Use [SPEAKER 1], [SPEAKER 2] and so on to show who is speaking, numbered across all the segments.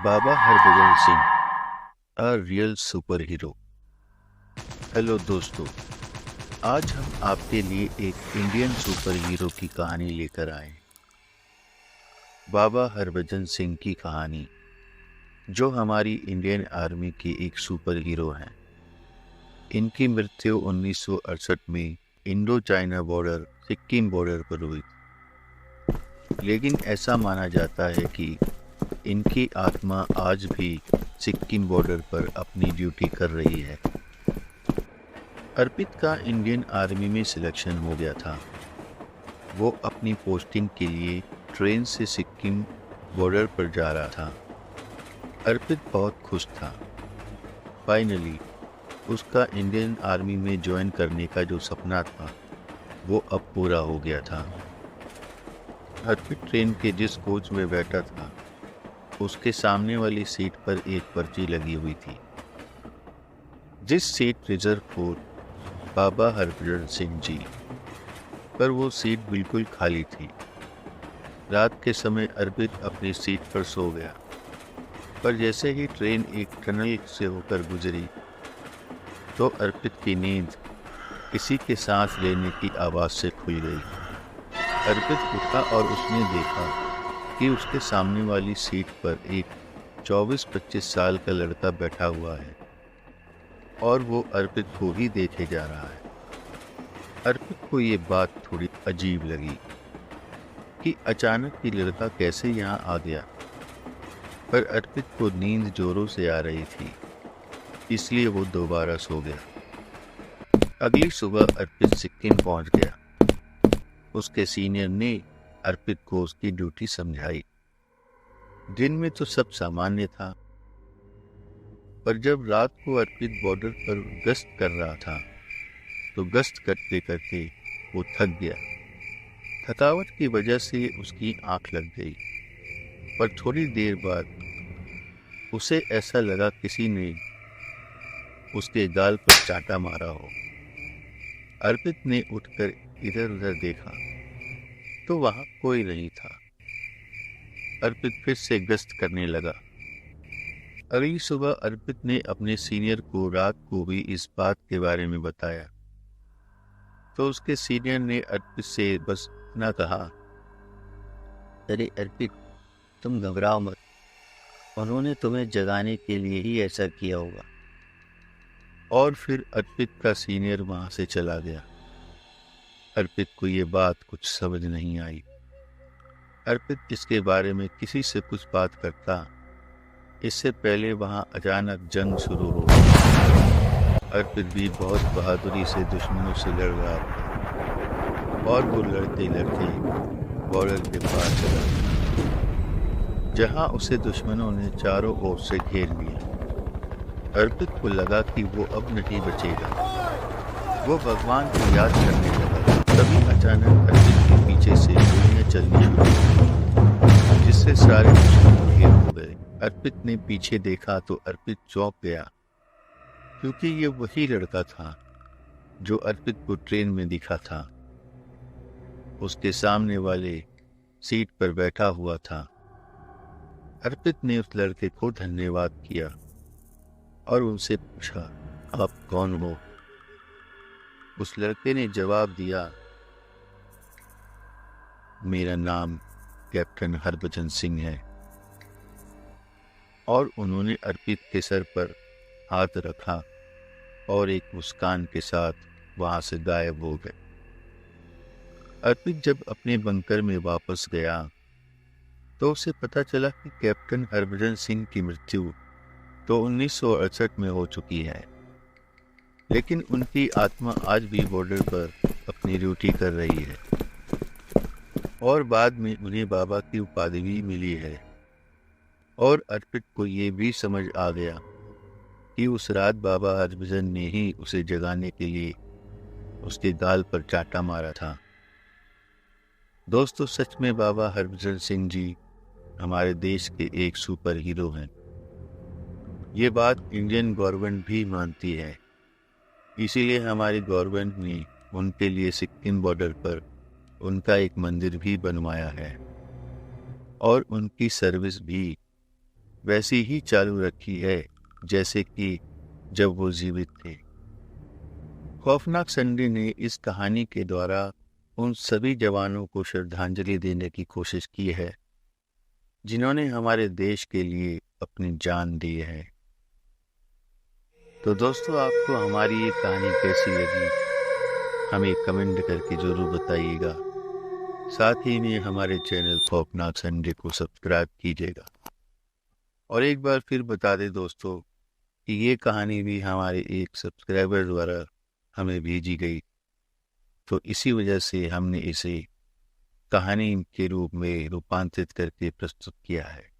[SPEAKER 1] Baba Harbhajan Singh, a real super hero. Hello दोस्तों, आज हम आपके लिए एक इंडियन सुपर हीरो की कहानी लेकर आए। बाबा हरभजन सिंह की कहानी, जो हमारी इंडियन आर्मी की एक सुपर हीरो हैं। इनकी मृत्यु 1968 में Indo China border Sikkim border पर हुई, लेकिन ऐसा माना जाता है कि इनकी आत्मा आज भी सिक्किम बॉर्डर पर अपनी ड्यूटी कर रही है। अर्पित का इंडियन आर्मी में सिलेक्शन हो गया था। वो अपनी पोस्टिंग के लिए ट्रेन से सिक्किम बॉर्डर पर जा रहा था। अर्पित बहुत खुश था। फाइनली उसका इंडियन आर्मी में ज्वाइन करने का जो सपना था वो अब पूरा हो गया था। अर्पित ट्रेन के जिस कोच में बैठा था उसके सामने वाली सीट पर एक पर्ची लगी हुई थी, जिस seat reserve for Baba Harbhajan Singh ji, पर वो सीट बिल्कुल खाली थी। रात के समय अर्पित अपनी सीट पर सो गया, पर जैसे ही ट्रेन एक टनल से होकर गुजरी तो अर्पित की नींद किसी के सांस लेने की आवाज़ से खुल गई। अर्पित उठा और उसने देखा कि उसके सामने वाली सीट पर एक 24-25 साल का लड़का बैठा हुआ है और वो अर्पित को ही देखे जा रहा है। अर्पित को ये बात थोड़ी अजीब लगी कि अचानक ये लड़का कैसे यहाँ आ गया, पर अर्पित को नींद जोरों से आ रही थी, इसलिए वो दोबारा सो गया। अगली सुबह अर्पित सिक्किम पहुंच गया। उसके सीनियर ने अर्पित को उसकी ड्यूटी समझाई। दिन में तो सब सामान्य था, पर जब रात को अर्पित बॉर्डर पर गश्त कर रहा था तो गश्त करते करते वो थक गया। थकावट की वजह से उसकी आंख लग गई, पर थोड़ी देर बाद उसे ऐसा लगा किसी ने उसके गाल पर चांटा मारा हो। अर्पित ने उठकर इधर उधर देखा तो वहां कोई नहीं था। अर्पित फिर से गश्त करने लगा। अगली सुबह अर्पित ने अपने सीनियर को रात को भी इस बात के बारे में बताया, तो उसके सीनियर ने अर्पित से बस इतना कहा, अरे अर्पित, तुम घबराओ मत, उन्होंने तुम्हें जगाने के लिए ही ऐसा किया होगा। और फिर अर्पित का सीनियर वहां से चला गया। अर्पित को ये बात कुछ समझ नहीं आई। अर्पित इसके बारे में किसी से कुछ बात करता, इससे पहले वहां अचानक जंग शुरू हो गई। अर्पित भी बहुत बहादुरी से दुश्मनों से लड़ रहा था और वो लड़ते लड़ते बॉर्डर के पार चला गया, जहां उसे दुश्मनों ने चारों ओर से घेर लिया। अर्पित को लगा कि वो अब नहीं बचेगा। वो भगवान को याद करने लगा। तभी अचानक अर्पित के पीछे से गोलियां चलनी शुरू हुई, जिससे सारे दुश्मन ढेर हो गए। अर्पित ने पीछे देखा तो अर्पित चौंक गया, क्योंकि ये वही लड़का था जो अर्पित को ट्रेन में दिखा था। उसके सामने वाले सीट पर बैठा हुआ था। अर्पित ने उस लड़के को धन्यवाद किया और उनसे पूछा, आप कौन हो? उस लड़के ने जवाब दिया, मेरा नाम कैप्टन हरभजन सिंह है। और उन्होंने अर्पित के सर पर हाथ रखा और एक मुस्कान के साथ वहां से गायब हो गए। अर्पित जब अपने बंकर में वापस गया तो उसे पता चला कि कैप्टन हरभजन सिंह की मृत्यु तो 1968 में हो चुकी है, लेकिन उनकी आत्मा आज भी बॉर्डर पर अपनी ड्यूटी कर रही है और बाद में उन्हें बाबा की उपाधि भी मिली है। और अर्पित को ये भी समझ आ गया कि उस रात बाबा हरभजन ने ही उसे जगाने के लिए उसके गाल पर चांटा मारा था। दोस्तों, सच में बाबा हरभजन सिंह जी हमारे देश के एक सुपर हीरो हैं। ये बात इंडियन गवर्नमेंट भी मानती है, इसीलिए हमारी गवर्नमेंट ने उनके लिए सिक्किम बॉर्डर पर उनका एक मंदिर भी बनवाया है और उनकी सर्विस भी वैसी ही चालू रखी है जैसे कि जब वो जीवित थे। खौफनाक संडे ने इस कहानी के द्वारा उन सभी जवानों को श्रद्धांजलि देने की कोशिश की है जिन्होंने हमारे देश के लिए अपनी जान दी है। तो दोस्तों, आपको हमारी ये कहानी कैसी लगी हमें कमेंट करके जरूर बताइएगा। साथ ही में हमारे चैनल खौफनाक संडे को सब्सक्राइब कीजिएगा। और एक बार फिर बता दें दोस्तों कि ये कहानी भी हमारे एक सब्सक्राइबर द्वारा हमें भेजी गई, तो इसी वजह से हमने इसे कहानी के रूप में रूपांतरित करके प्रस्तुत किया है।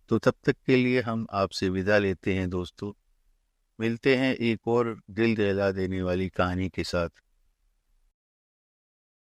[SPEAKER 1] तो तब तक के लिए हम आपसे विदा लेते हैं दोस्तों। मिलते हैं एक और दिल दहला देने वाली कहानी के साथ।